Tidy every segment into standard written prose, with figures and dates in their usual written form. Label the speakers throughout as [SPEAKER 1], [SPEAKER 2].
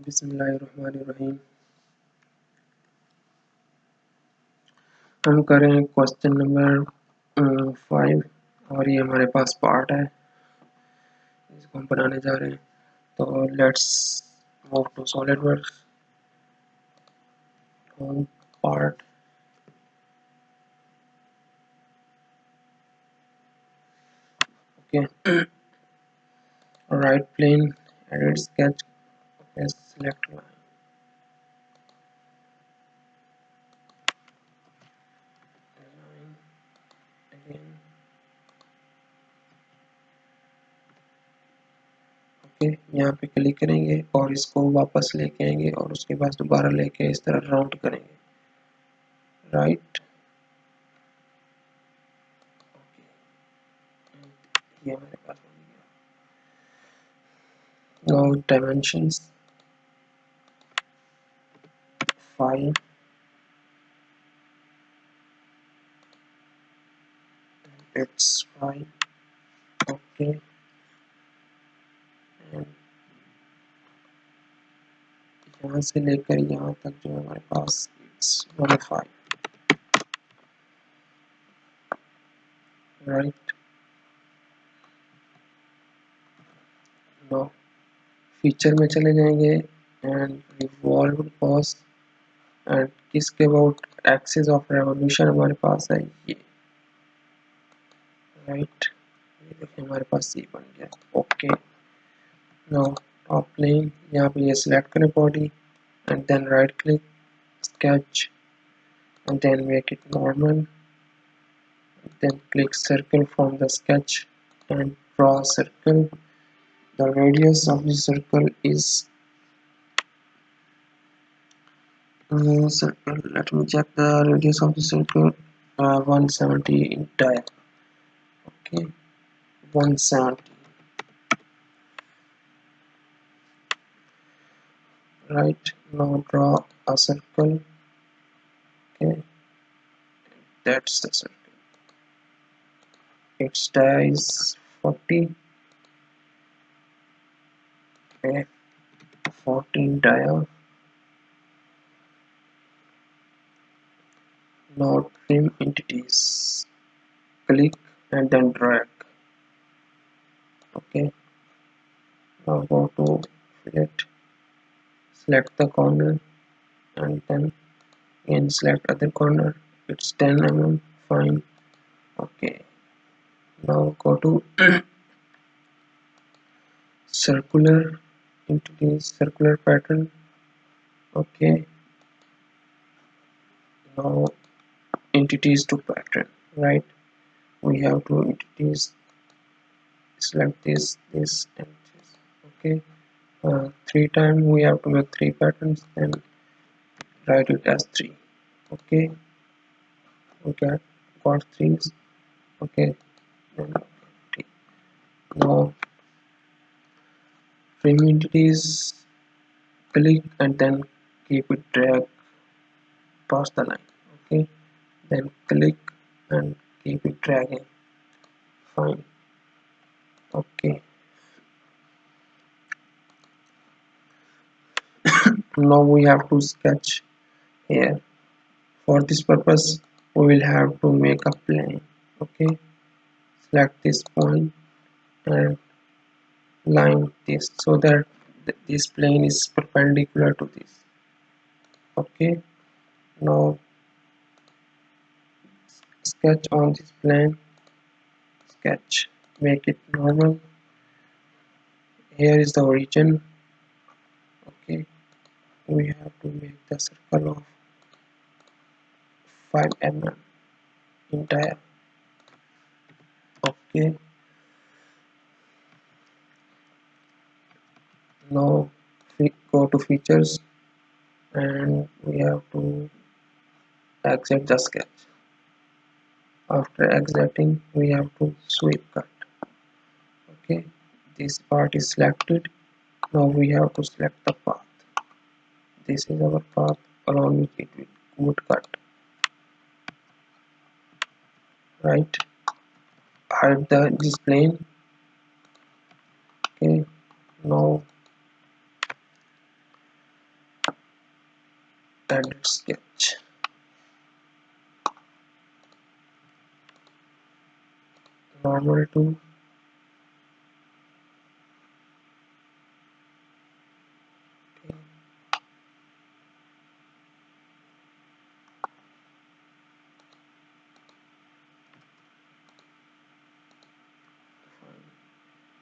[SPEAKER 1] बिस्मिल्लाहिर्रहमानिर्रहीम। हम करें क्वेश्चन नंबर 5 और ये हमारे पास पार्ट है, इसको हम बनाने जा रहे हैं। तो let's move to SolidWorks home part. Okay, right plane, edit sketch, okay, select line, again, okay, यहाँ पे क्लिक करेंगे और इसको वापस लेके आएंगे और उसके बाद दोबारा लेके इस तरह राउंड करेंगे, राइट। ये हमारे पास हो गया। Now dimensions 5, it's fine, okay, and यहाँ से लेकर यहाँ तक जो है हमारे पास it's 105, राइट। नो फीचर में चले जाएंगे एंड रिवॉल्व कॉस एंड किसके अबाउट एक्सिस ऑफ रेवोल्यूशन हमारे पास है ये, राइट। ये देखिए हमारे पास ये बन गया, ओके। नाउ टॉप प्लेन, यहाँ पे ये सिलेक्ट करें body and then right click, sketch and then make it normal, then click circle from the sketch and draw a circle. The radius of the circle is circle. Let me check the radius of the circle. 170 in diameter. Okay, 170. Right, now draw a circle. Okay, that's the circle. Its diameter is 40. Okay, 14 diameter. Now trim entities. Click and then drag. Okay, now go to fillet, select the corner and then again select other corner, it's 10 mm, fine. Okay, now go to circular entities, circular pattern. Okay, now entities to pattern, right. We have two entities, select this and this. Okay, 3 times we have to make 3 patterns and write it as 3. Okay, we got 3. Okay, then now frame entities, click and then keep it drag past the line. Okay, then click and keep it dragging, fine. Okay, now we have to sketch here. For this purpose we will have to make a plane. Okay, select this point and line this so that this plane is perpendicular to this. Okay, now sketch on this plane, sketch, make it normal. Here is the origin. Okay, we have to make the circle of 5 mm entire. Okay, now we go to features and we have to exit the sketch. After exiting we have to sweep cut. Okay, this part is selected. Now we have to select the path. This is our path, along with it with wood cut, right. Hide this plane. Okay, now standard sketch. Normal to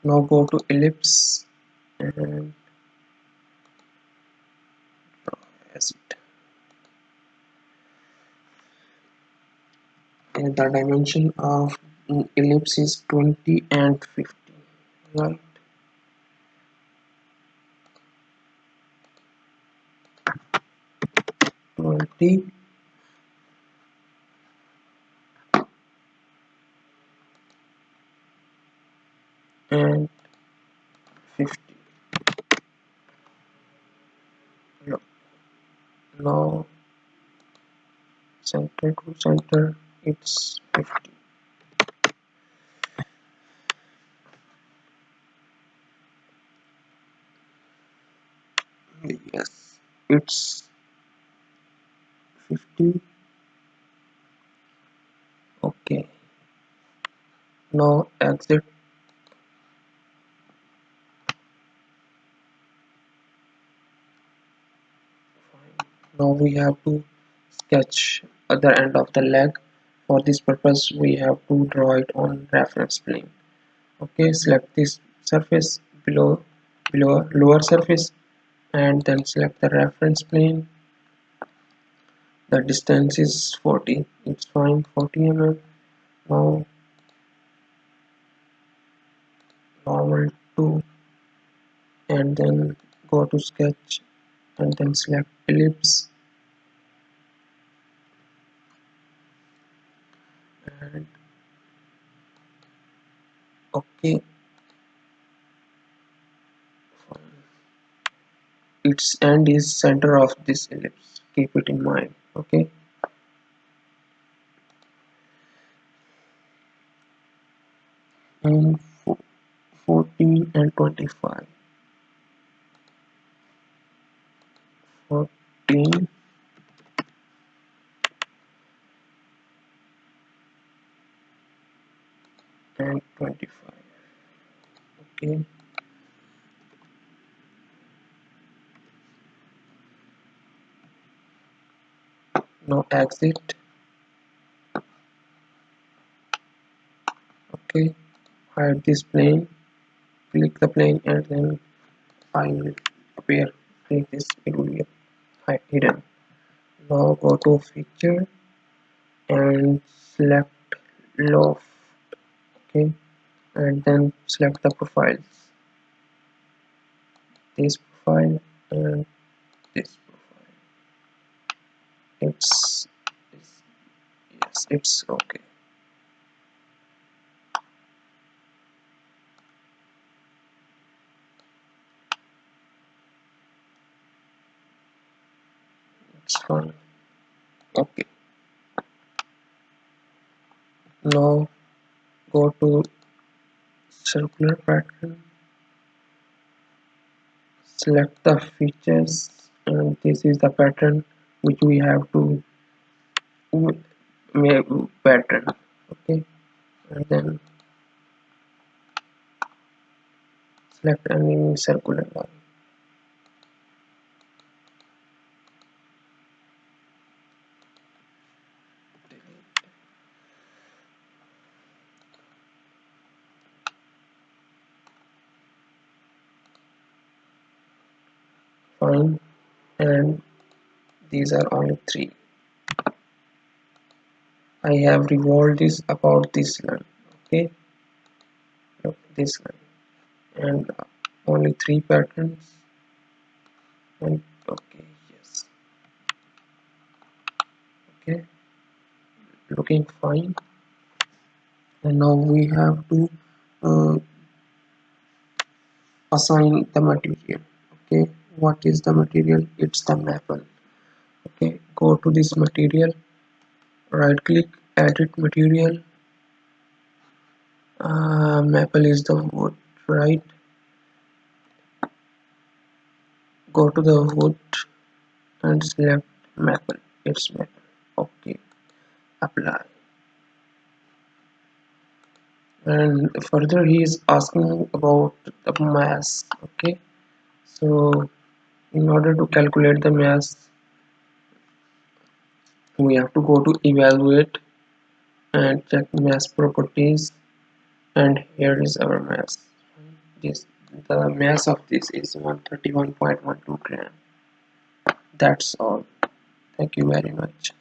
[SPEAKER 1] now go to ellipse and draw as it. And the dimension of ellipse is 20 and 50, right? 20 and 50. Look, now center to center it's 50. Yes, it's 50. Okay, now exit. Now we have to sketch other end of the leg. For this purpose we have to draw it on reference plane. Okay, select this surface below lower surface and then select the reference plane. The distance is 40, it's fine, 40 mm. Now normal to and then go to sketch and then select ellipse and okay, fine. Its end is center of this ellipse, keep it in mind. Okay, and 14 and 25, 14 and 25. Okay, now exit. Okay, hide this plane, click the plane and then file will appear like this, it will be hidden. Now go to feature and select loft. Okay, and then select the profiles, this profile and this profile. It's yes, it's okay. It's fine. Okay, now go to circular pattern, select the features and this is the pattern which we have to make pattern. Okay, and then select any circular line. Fine, and these are only three. I have revolved this about this line. Okay, look this line and only three patterns and okay, yes, okay, looking fine. And now we have to uh, assign the material. Okay, what is the material? It's the maple. Okay, go to this material, right click, edit material. Maple is the wood, right? Go to the wood and select maple, it's maple. Okay, apply. And further he is asking about the mass. Okay, so in order to calculate the mass, we have to go to evaluate and check mass properties, and here is our mass. This, the mass of this is 131.12 gram. That's all. Thank you very much.